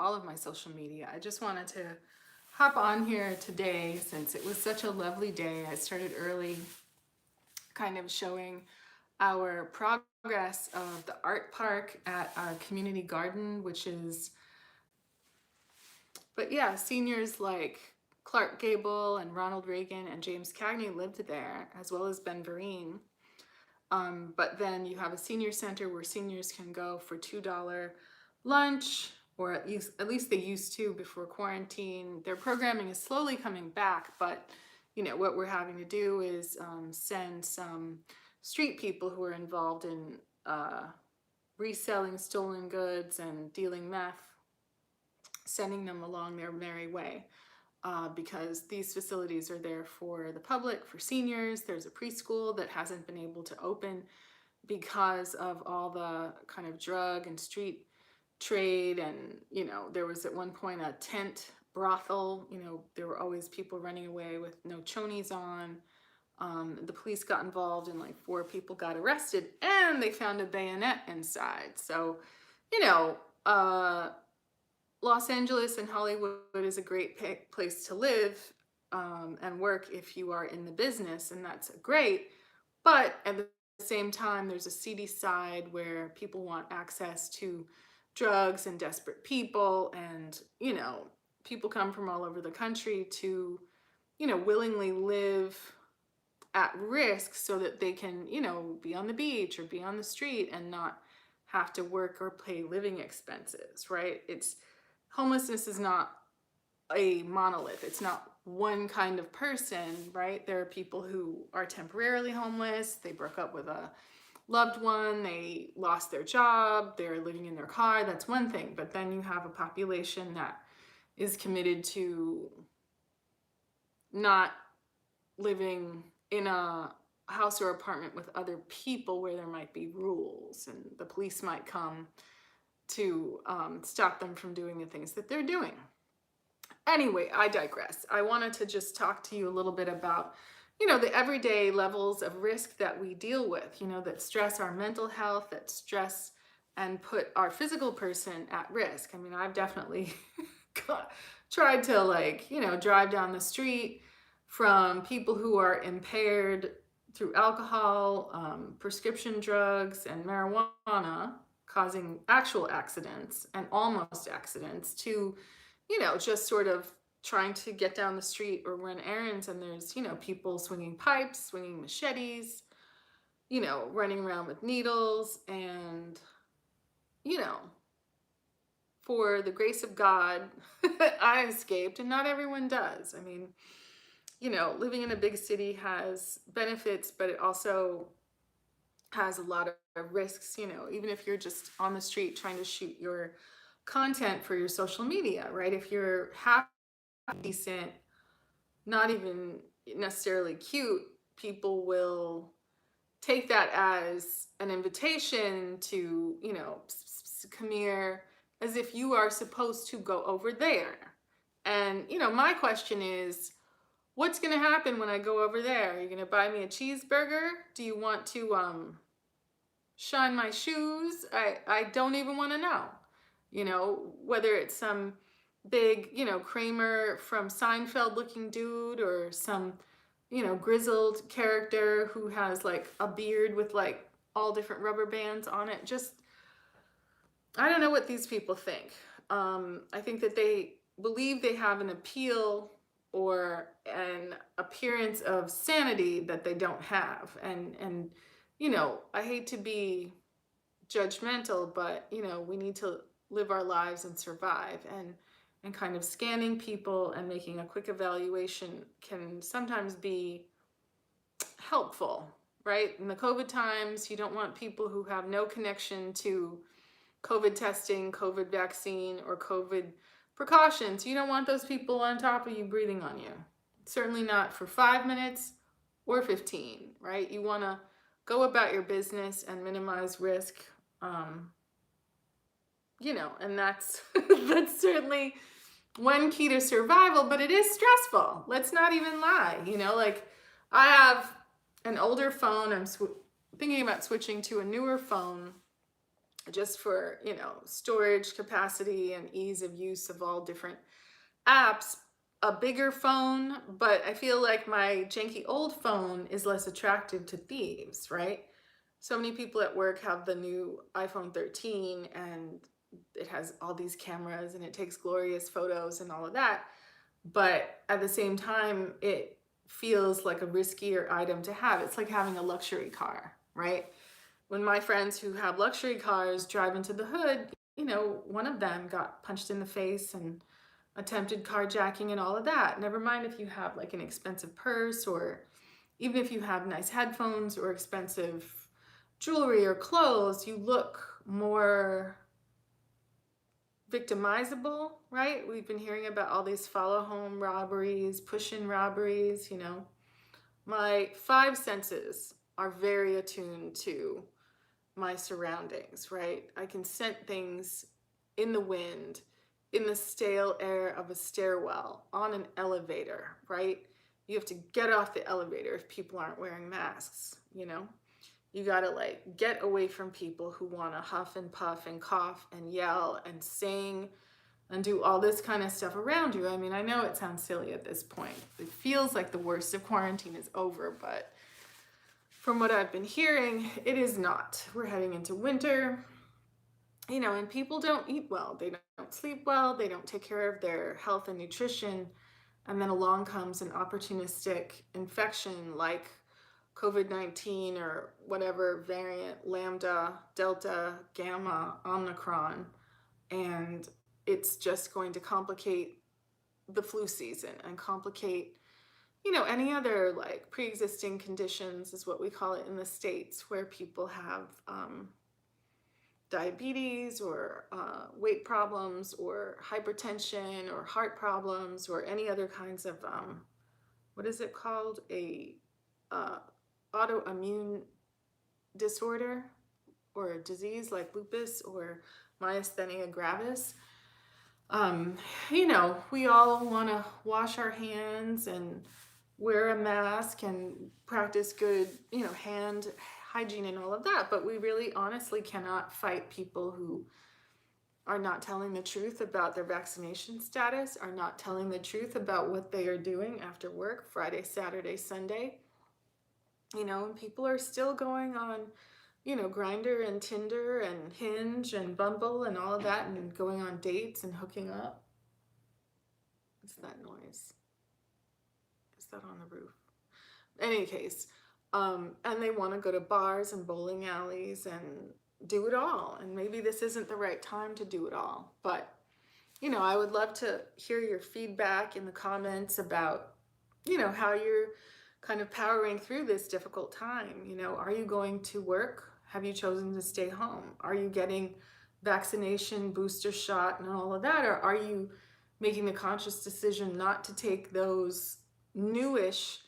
all of my social media. I just wanted to hop on here today since it was such a lovely day. I started early, kind of showing our progress of the art park at our community garden, which is, but yeah, seniors like Clark Gable and Ronald Reagan and James Cagney lived there, as well as Ben Vereen. But then you have a senior center where seniors can go for $2 lunch, or at least they used to before quarantine. Their programming is slowly coming back, but what we're having to do is send some street people who are involved in reselling stolen goods and dealing meth, sending them along their merry way. Because these facilities are there for the public, for seniors. There's a preschool that hasn't been able to open because of all the kind of drug and street trade. And there was at one point a tent brothel. There were always people running away with no chonies on. The police got involved and like 4 people got arrested, and they found a bayonet inside. So you know uh Los Angeles and Hollywood is a great place to live and work if you are in the business, and that's great. But at the same time, there's a seedy side where people want access to drugs and desperate people, and people come from all over the country to willingly live at risk so that they can be on the beach or be on the street and not have to work or pay living expenses, right? It's Homelessness is not a monolith. It's not one kind of person, right? There are people who are temporarily homeless. They broke up with a loved one. They lost their job. They're living in their car. That's one thing. But then you have a population that is committed to not living in a house or apartment with other people where there might be rules and the police might come to stop them from doing the things that they're doing. Anyway, I digress. I wanted to just talk to you a little bit about, the everyday levels of risk that we deal with, that stress our mental health, that stress and put our physical person at risk. I mean, I've definitely tried to drive down the street from people who are impaired through alcohol, prescription drugs, and marijuana, causing actual accidents and almost accidents, to just sort of trying to get down the street or run errands, and there's people swinging pipes, swinging machetes, running around with needles. And you know for the grace of God, I escaped, and not everyone does. I mean, living in a big city has benefits, but it also has a lot of risks. Even if you're just on the street trying to shoot your content for your social media, right? If you're half decent, not even necessarily cute, people will take that as an invitation to, come here, as if you are supposed to go over there. And, my question is, what's going to happen when I go over there? Are you going to buy me a cheeseburger? Do you want to shine my shoes? I don't even want to know. Whether it's some big, Kramer from Seinfeld looking dude, or some, grizzled character who has like a beard with like all different rubber bands on it. Just, I don't know what these people think. I think that they believe they have an appeal or an appearance of sanity that they don't have. And I hate to be judgmental, but we need to live our lives and survive. And kind of scanning people and making a quick evaluation can sometimes be helpful, right? In the COVID times, you don't want people who have no connection to COVID testing, COVID vaccine, or COVID precautions. You don't want those people on top of you breathing on you. Certainly not for 5 minutes or 15, right? You want to go about your business and minimize risk. And that's that's certainly one key to survival, but it is stressful. Let's not even lie. Like, I have an older phone. I'm thinking about switching to a newer phone, just for, storage capacity and ease of use of all different apps, a bigger phone, but I feel like my janky old phone is less attractive to thieves, right? So many people at work have the new iPhone 13 and it has all these cameras and it takes glorious photos and all of that. But at the same time, it feels like a riskier item to have. It's like having a luxury car, right? When my friends who have luxury cars drive into the hood, one of them got punched in the face and attempted carjacking and all of that. Never mind if you have like an expensive purse, or even if you have nice headphones or expensive jewelry or clothes, you look more victimizable, right? We've been hearing about all these follow home robberies, push in robberies. My five senses are very attuned to my surroundings, right? I can scent things in the wind, in the stale air of a stairwell, on an elevator, right? You have to get off the elevator if people aren't wearing masks. You gotta like get away from people who wanna huff and puff and cough and yell and sing and do all this kind of stuff around you. I mean, I know it sounds silly at this point. It feels like the worst of quarantine is over, but from what I've been hearing, it is not. We're heading into winter, and people don't eat well. They don't sleep well. They don't take care of their health and nutrition. And then along comes an opportunistic infection like COVID-19 or whatever variant, Lambda, Delta, Gamma, Omicron. And it's just going to complicate the flu season and complicate any other like pre-existing conditions is what we call it in the States, where people have diabetes or weight problems or hypertension or heart problems or any other kinds of, what is it called? Uh, autoimmune disorder or a disease like lupus or myasthenia gravis. um, we all want to wash our hands and wear a mask and practice good, hand hygiene and all of that. But we really honestly cannot fight people who are not telling the truth about their vaccination status, are not telling the truth about what they are doing after work, Friday, Saturday, Sunday. And people are still going on, Grindr and Tinder and Hinge and Bumble and all of that and going on dates and hooking up. What's that noise? Is that on the roof? In any case, and they want to go to bars and bowling alleys and do it all. And maybe this isn't the right time to do it all, but I would love to hear your feedback in the comments about, how you're kind of powering through this difficult time. Are you going to work? Have you chosen to stay home? Are you getting vaccination, booster shot, and all of that? Or are you making the conscious decision not to take those newish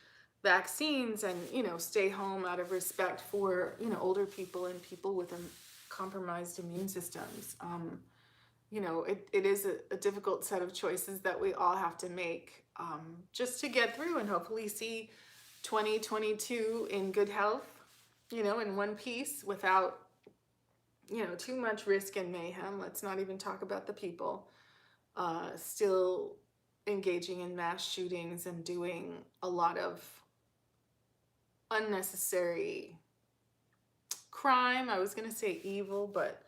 vaccines and, stay home out of respect for, older people and people with compromised immune systems? It is a difficult set of choices that we all have to make, just to get through and hopefully see 2022 in good health, in one piece without, too much risk and mayhem. Let's not even talk about the people still engaging in mass shootings and doing a lot of unnecessary crime. I was going to say evil, but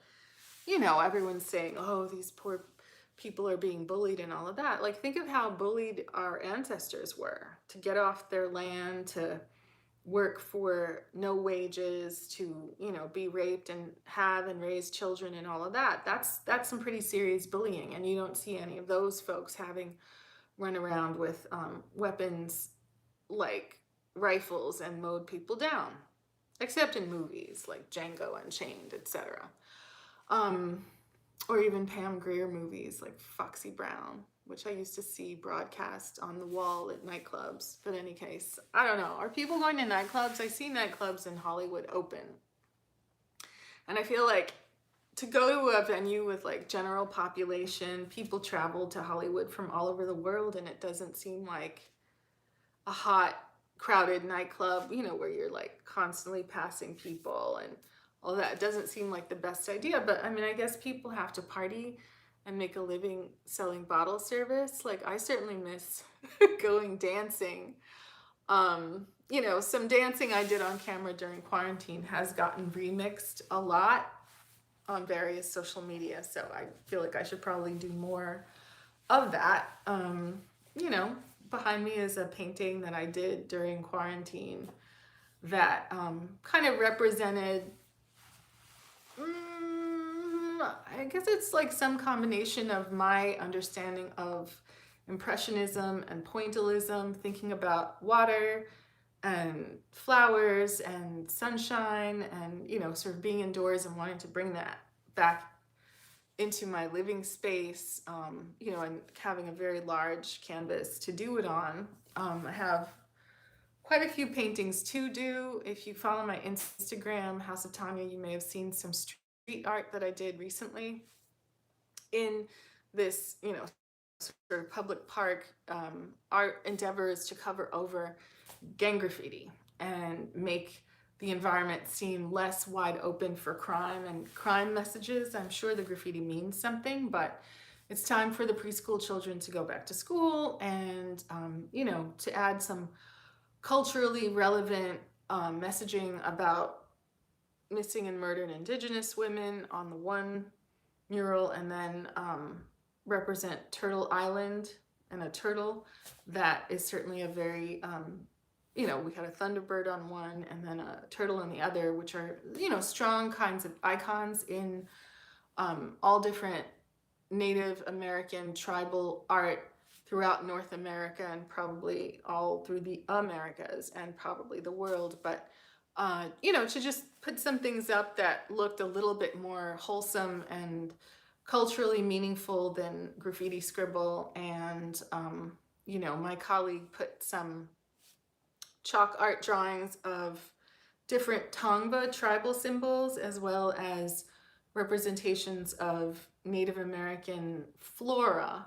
everyone's saying, oh, these poor people are being bullied and all of that. Like, think of how bullied our ancestors were to get off their land, to work for no wages, to, be raped and have and raise children and all of that. That's some pretty serious bullying. And you don't see any of those folks having run around with weapons like rifles and mowed people down, except in movies like Django Unchained, etc. Or even Pam Grier movies like Foxy Brown, which I used to see broadcast on the wall at nightclubs. But in any case, I don't know. Are people going to nightclubs? I see nightclubs in Hollywood open. And I feel like to go to a venue with like general population, people travel to Hollywood from all over the world, and it doesn't seem like a hot, crowded nightclub, where you're like constantly passing people and Well, that doesn't seem like the best idea, but I mean, I guess people have to party and make a living selling bottle service. Like, I certainly miss going dancing. Some dancing I did on camera during quarantine has gotten remixed a lot on various social media, so I feel like I should probably do more of that. You know, Behind me is a painting that I did during quarantine that kind of represented, I guess it's like some combination of my understanding of Impressionism and Pointillism, thinking about water and flowers and sunshine and, sort of being indoors and wanting to bring that back into my living space, and having a very large canvas to do it on. I have quite a few paintings to do. If you follow my Instagram, House of Tanya, you may have seen some street art that I did recently in this, sort of public park. Art endeavor is to cover over gang graffiti and make the environment seem less wide open for crime and crime messages. I'm sure the graffiti means something, but it's time for the preschool children to go back to school and, to add some culturally relevant messaging about missing and murdered Indigenous women on the one mural, and then represent Turtle Island and a turtle. That is certainly a very, we had a Thunderbird on one and then a turtle on the other, which are, strong kinds of icons in all different Native American tribal art throughout North America and probably all through the Americas and probably the world. But, to just put some things up that looked a little bit more wholesome and culturally meaningful than graffiti scribble. And, my colleague put some chalk art drawings of different Tongva tribal symbols, as well as representations of Native American flora,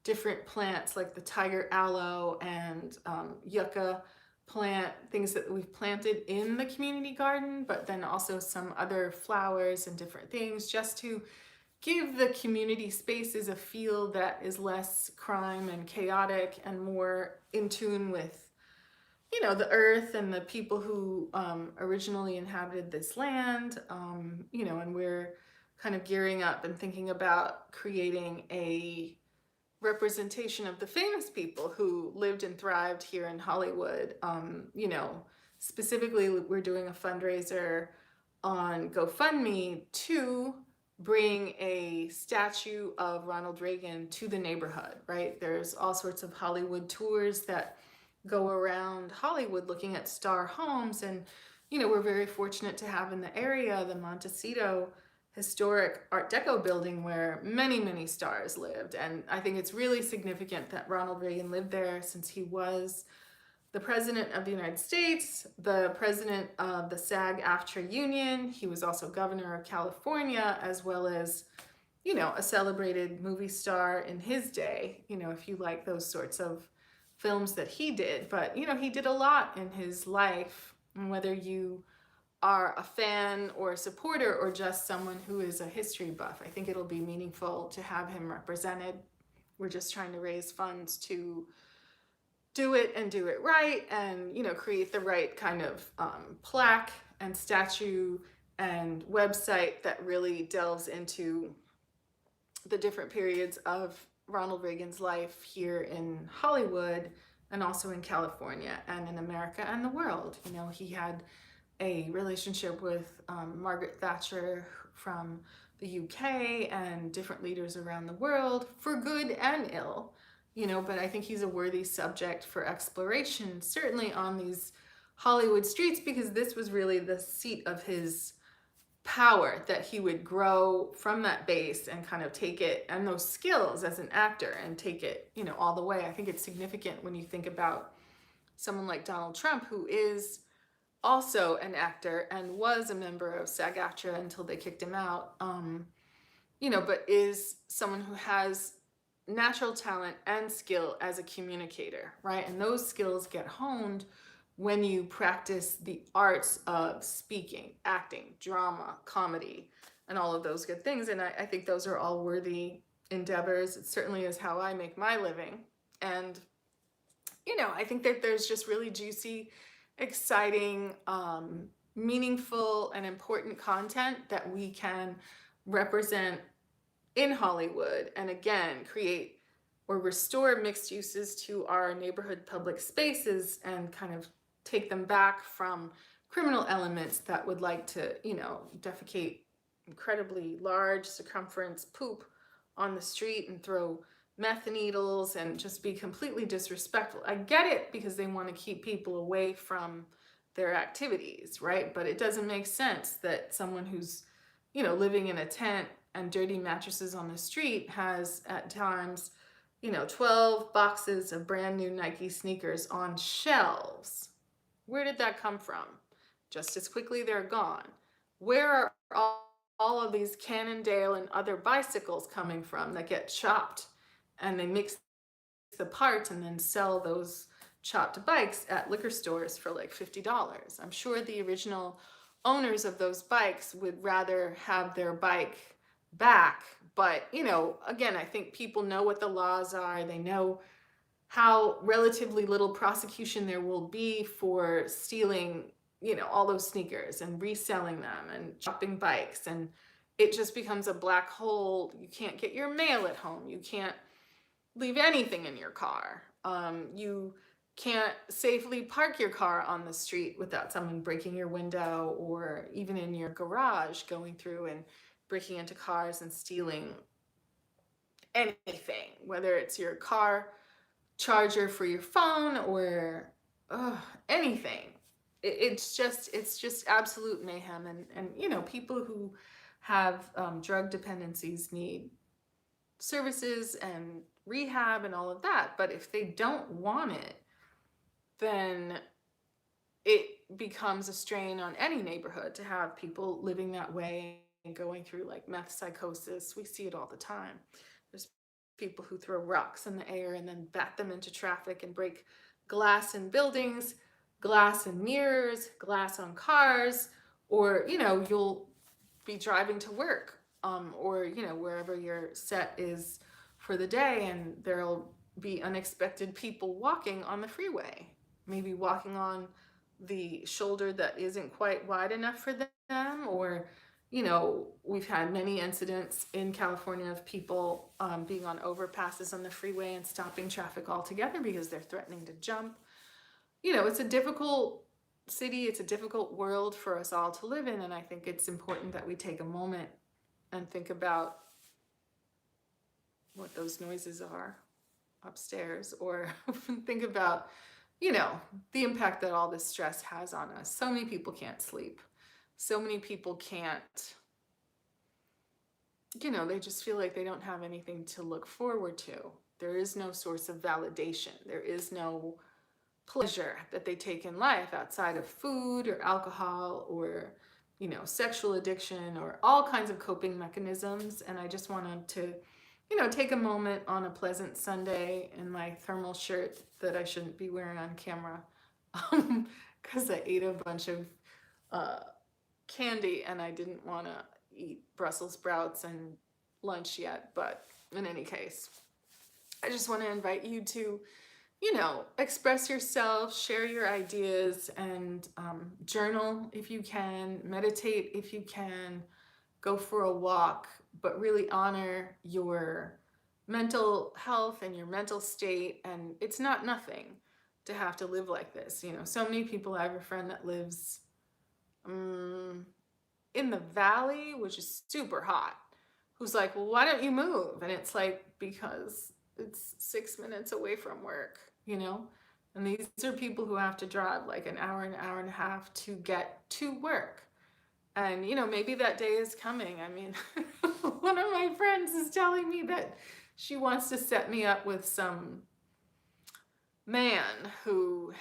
different plants like the tiger aloe and yucca plant, things that we've planted in the community garden, but then also some other flowers and different things, just to give the community spaces a feel that is less crime and chaotic and more in tune with, the earth and the people who originally inhabited this land. And we're kind of gearing up and thinking about creating a representation of the famous people who lived and thrived here in Hollywood. Specifically, we're doing a fundraiser on GoFundMe to bring a statue of Ronald Reagan to the neighborhood, right? There's all sorts of Hollywood tours that go around Hollywood looking at star homes. And, we're very fortunate to have in the area the Montecito historic Art Deco building where many, many stars lived. And I think it's really significant that Ronald Reagan lived there, since he was the President of the United States, the President of the SAG-AFTRA Union. He was also Governor of California, as well as, a celebrated movie star in his day, if you like those sorts of films that he did. But, he did a lot in his life. And whether you are a fan or a supporter or just someone who is a history buff, I think it'll be meaningful to have him represented. We're just trying to raise funds to do it and do it right, and, create the right kind of plaque and statue and website that really delves into the different periods of Ronald Reagan's life here in Hollywood and also in California and in America and the world. He had a relationship with Margaret Thatcher from the UK and different leaders around the world, for good and ill, but I think he's a worthy subject for exploration, certainly on these Hollywood streets, because this was really the seat of his power, that he would grow from that base and kind of take it, and those skills as an actor, and take it, all the way. I think it's significant when you think about someone like Donald Trump, who is also an actor and was a member of SAG-AFTRA until they kicked him out, but is someone who has natural talent and skill as a communicator, right? And those skills get honed when you practice the arts of speaking, acting, drama, comedy, and all of those good things. And I think those are all worthy endeavors. It certainly is how I make my living. And, I think that there's just really juicy, exciting, meaningful, and important content that we can represent in Hollywood, and again, create or restore mixed uses to our neighborhood public spaces and kind of take them back from criminal elements that would like to, defecate incredibly large circumference poop on the street and throw meth needles and just be completely disrespectful. I get it because they want to keep people away from their activities, right? But it doesn't make sense that someone who's, living in a tent and dirty mattresses on the street has at times, 12 boxes of brand new Nike sneakers on shelves. Where did that come from? Just as quickly they're gone. Where are all of these Cannondale and other bicycles coming from that get chopped and they mix the parts and then sell those chopped bikes at liquor stores for like $50? I'm sure the original owners of those bikes would rather have their bike back. But, again, I think people know what the laws are. They know how relatively little prosecution there will be for stealing, all those sneakers and reselling them and chopping bikes. And it just becomes a black hole. You can't get your mail at home. You can't leave anything in your car. You can't safely park your car on the street without someone breaking your window, or even in your garage going through and breaking into cars and stealing anything, whether it's your car charger for your phone or anything. It's just absolute mayhem. And people who have drug dependencies need services and rehab and all of that. But if they don't want it, then it becomes a strain on any neighborhood to have people living that way and going through like meth psychosis. We see it all the time. There's people who throw rocks in the air and then bat them into traffic and break glass in buildings, glass in mirrors, glass on cars, or, you'll be driving to work, or, wherever your set is for the day, and there'll be unexpected people walking on the freeway, maybe walking on the shoulder that isn't quite wide enough for them, or we've had many incidents in California of people being on overpasses on the freeway and stopping traffic altogether because they're threatening to jump. It's a difficult city, it's a difficult world for us all to live in, and I think it's important that we take a moment and think about what those noises are upstairs, or think about, the impact that all this stress has on us. So many people can't sleep. So many people can't, they just feel like they don't have anything to look forward to. There is no source of validation. There is no pleasure that they take in life outside of food or alcohol or, sexual addiction or all kinds of coping mechanisms. And I just wanted to, take a moment on a pleasant Sunday in my thermal shirt that I shouldn't be wearing on camera, because I ate a bunch of candy and I didn't want to eat Brussels sprouts and lunch yet. But in any case, I just want to invite you to, express yourself, share your ideas, and journal if you can, meditate if you can, go for a walk, but really honor your mental health and your mental state. And it's not nothing to have to live like this. So many people, I have a friend that lives in the valley, which is super hot, who's like, well, why don't you move? And it's like, because it's 6 minutes away from work, and these are people who have to drive like an hour and a half to get to work. And, maybe that day is coming. I mean, one of my friends is telling me that she wants to set me up with some man who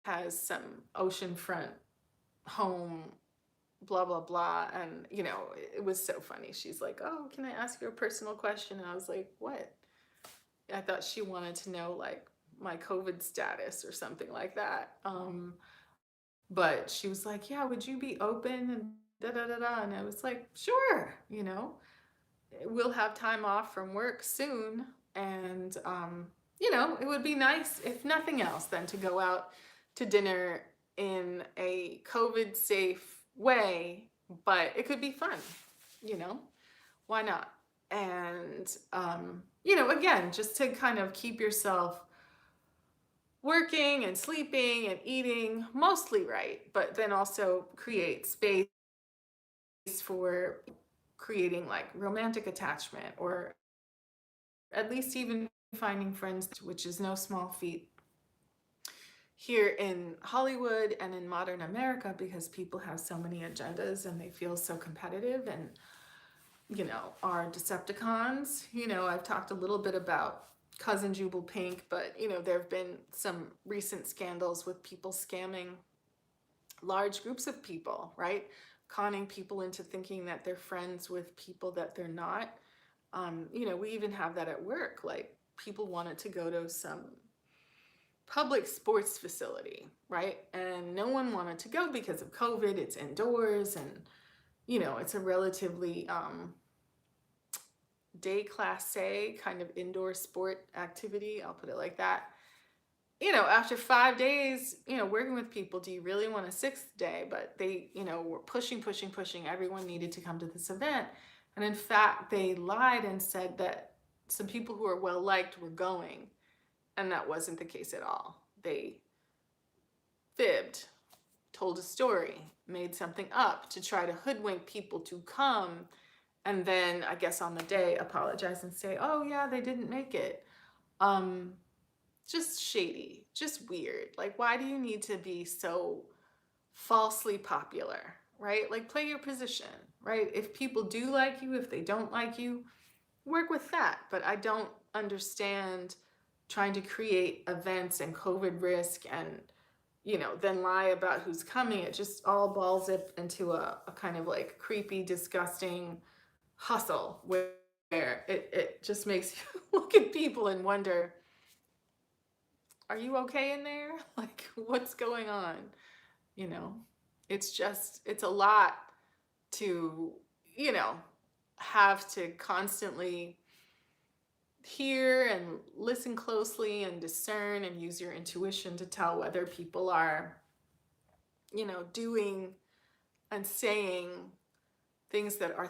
has some oceanfront home, blah, blah, blah. And, it was so funny. She's like, oh, can I ask you a personal question? And I was like, what? I thought she wanted to know like my COVID status or something like that. But she was like, yeah, would you be open and da da da da? And I was like, sure, we'll have time off from work soon. And, it would be nice, if nothing else, then to go out to dinner in a COVID safe way, but it could be fun, you know? Why not? And, again, just to kind of keep yourself working and sleeping and eating mostly right, but then also create space for creating like romantic attachment, or at least even finding friends, which is no small feat here in Hollywood and in modern America, because people have so many agendas and they feel so competitive and, are Decepticons. I've talked a little bit about Cousin Jubal Pink, but, there have been some recent scandals with people scamming large groups of people, right? Conning people into thinking that they're friends with people that they're not. We even have that at work. Like, people wanted to go to some public sports facility, right? And no one wanted to go because of COVID. It's indoors, and it's a relatively déclassé kind of indoor sport activity. I'll put it like that. After 5 days, working with people, do you really want a sixth day? But they, were pushing, pushing, pushing. Everyone needed to come to this event. And in fact, they lied and said that some people who are well liked were going. And that wasn't the case at all. They fibbed, told a story, made something up to try to hoodwink people to come. And then, I guess on the day, apologize and say, oh, yeah, they didn't make it. Just shady, just weird. Like, why do you need to be so falsely popular, right? Like, play your position, right? If people do like you, if they don't like you, work with that. But I don't understand trying to create events and COVID risk and, then lie about who's coming. It just all balls up into a kind of like creepy, disgusting hustle where it just makes you look at people and wonder, are you okay in there? Like, what's going on? You know, it's a lot to, have to constantly hear and listen closely and discern and use your intuition to tell whether people are, doing and saying things that are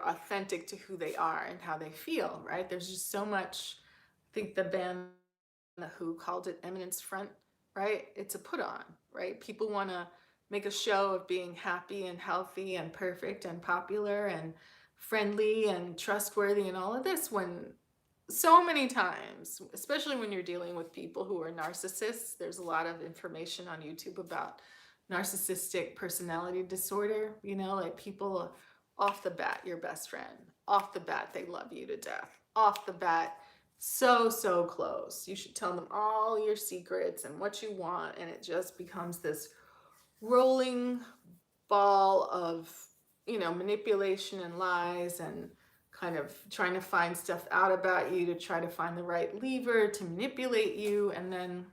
authentic to who they are and how they feel, right? There's just so much. I think the band The Who called it Eminence Front, right? It's a put on, right? People want to make a show of being happy and healthy and perfect and popular and friendly and trustworthy and all of this, when so many times, especially when you're dealing with people who are narcissists, there's a lot of information on YouTube about narcissistic personality disorder, like people off the bat, your best friend, off the bat, they love you to death, off the bat, so close. You should tell them all your secrets and what you want, and it just becomes this rolling ball of, manipulation and lies and kind of trying to find stuff out about you to try to find the right lever to manipulate you. And then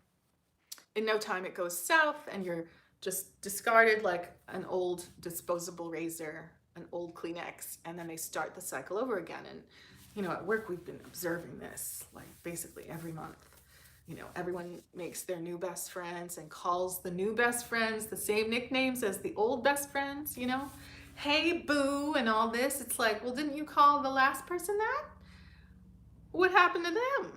in no time it goes south and you're just discarded like an old disposable razor, an old Kleenex, and then they start the cycle over again. And at work we've been observing this like basically every month. Everyone makes their new best friends and calls the new best friends the same nicknames as the old best friends, hey boo and all this. It's like, well, didn't you call the last person that? What happened to them?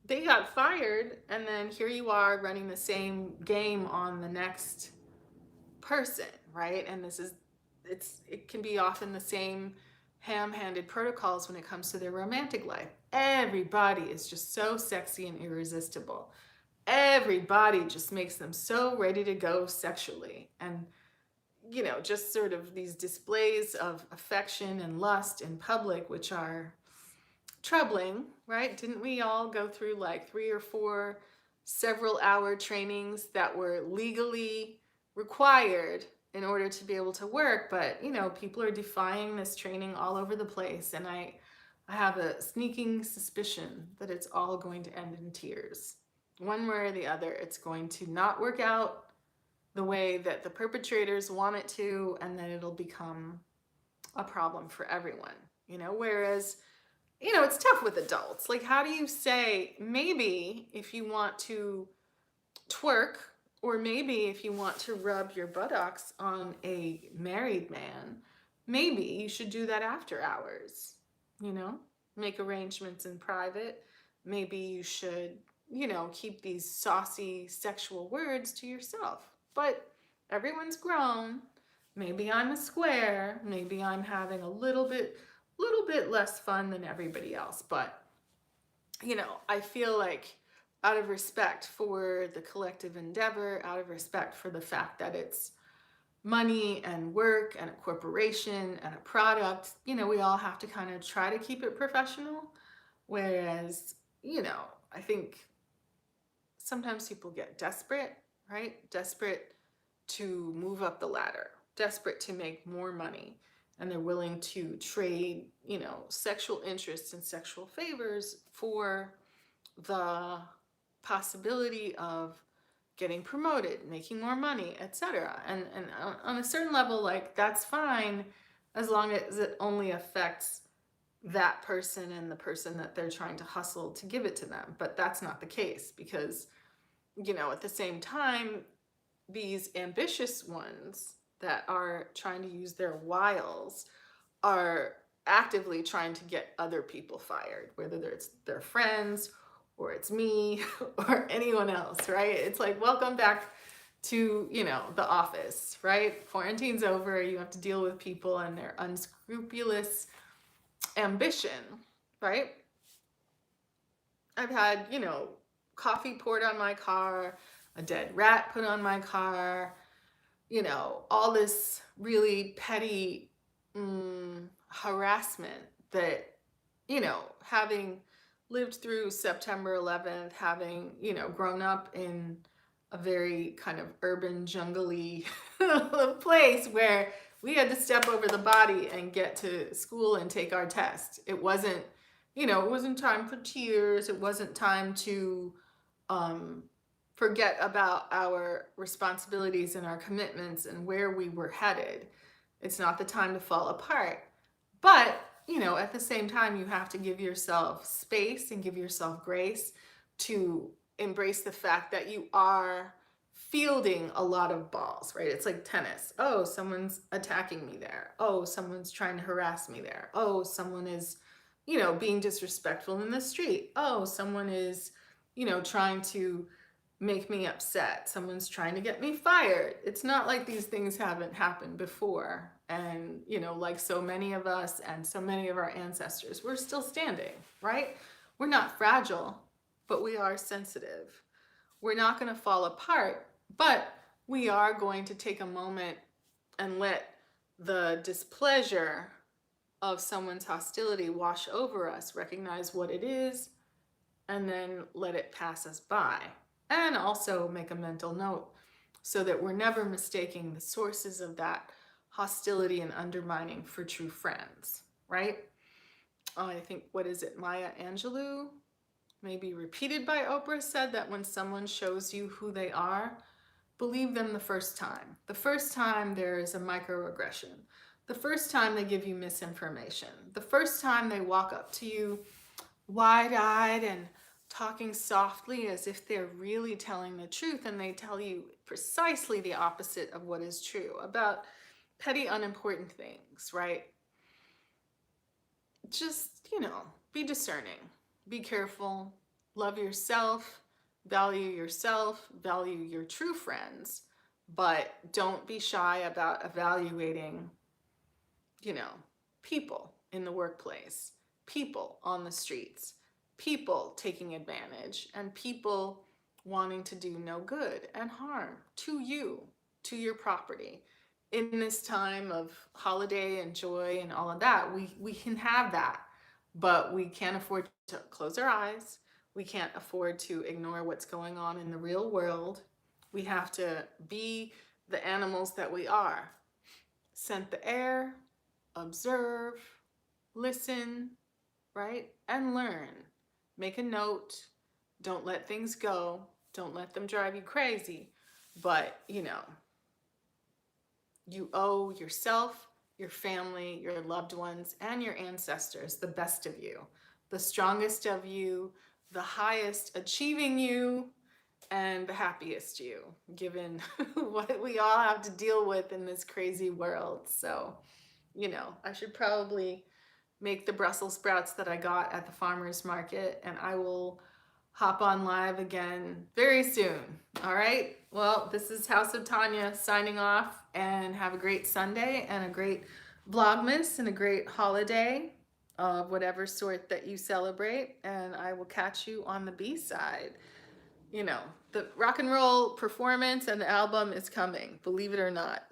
They got fired, and then here you are running the same game on the next person, right? And it can be often the same ham-handed protocols when it comes to their romantic life. Everybody is just so sexy and irresistible. Everybody just makes them so ready to go sexually. And, just sort of these displays of affection and lust in public, which are troubling, right? Didn't we all go through like 3 or 4 several hour trainings that were legally required in order to be able to work? But people are defying this training all over the place, and I have a sneaking suspicion that it's all going to end in tears. One way or the other, it's going to not work out the way that the perpetrators want it to, and then it'll become a problem for everyone, whereas, it's tough with adults. Like, how do you say, maybe if you want to twerk, or maybe if you want to rub your buttocks on a married man, maybe you should do that after hours, you know? Make arrangements in private. Maybe you should, keep these saucy sexual words to yourself. But everyone's grown. Maybe I'm a square. Maybe I'm having a little bit less fun than everybody else. But, I feel like, out of respect for the collective endeavor, out of respect for the fact that it's money and work and a corporation and a product, we all have to kind of try to keep it professional. Whereas, I think sometimes people get desperate, right? Desperate to move up the ladder, desperate to make more money. And they're willing to trade, sexual interests and sexual favors for the possibility of getting promoted, making more money, etc. And on a certain level, like, that's fine as long as it only affects that person and the person that they're trying to hustle to give it to them. But that's not the case, because, at the same time, these ambitious ones that are trying to use their wiles are actively trying to get other people fired, whether it's their friends or it's me or anyone else, right? It's like, welcome back to, the office, right? Quarantine's over. You have to deal with people and their unscrupulous ambition, right? I've had, coffee poured on my car, a dead rat put on my car, all this really petty harassment that, having lived through September 11th, having, grown up in a very kind of urban, jungly place where we had to step over the body and get to school and take our test. It wasn't, it wasn't time for tears. It wasn't time to forget about our responsibilities and our commitments and where we were headed. It's not the time to fall apart. But, at the same time, you have to give yourself space and give yourself grace to embrace the fact that you are fielding a lot of balls, right? It's like tennis. Oh, someone's attacking me there. Oh, someone's trying to harass me there. Oh, someone is, being disrespectful in the street. Oh, someone is, trying to make me upset. Someone's trying to get me fired. It's not like these things haven't happened before. And, like so many of us and so many of our ancestors, we're still standing, right? We're not fragile, but we are sensitive. We're not going to fall apart, but we are going to take a moment and let the displeasure of someone's hostility wash over us, recognize what it is, and then let it pass us by. And also make a mental note so that we're never mistaking the sources of that hostility and undermining for true friends, right? I think, what is it, Maya Angelou, maybe repeated by Oprah, said that when someone shows you who they are, believe them the first time. The first time there is a microaggression. The first time they give you misinformation. The first time they walk up to you wide-eyed and talking softly as if they're really telling the truth, and they tell you precisely the opposite of what is true about petty, unimportant things, right? Just, be discerning, be careful, love yourself, value your true friends, but don't be shy about evaluating, people in the workplace, people on the streets, people taking advantage, and people wanting to do no good and harm to you, to your property. In this time of holiday and joy and all of that, we can have that, but we can't afford to close our eyes. We can't afford to ignore what's going on in the real world. We have to be the animals that we are. Scent the air, observe, listen, right? And learn. Make a note. Don't let things go. Don't let them drive you crazy. But, You owe yourself, your family, your loved ones, and your ancestors the best of you, the strongest of you, the highest achieving you, and the happiest you, given what we all have to deal with in this crazy world. So, I should probably make the Brussels sprouts that I got at the farmer's market, and I will hop on live again very soon. All right. Well, this is House of Tanya signing off, and have a great Sunday and a great Vlogmas and a great holiday of whatever sort that you celebrate. And I will catch you on the B side. The rock and roll performance and the album is coming, believe it or not.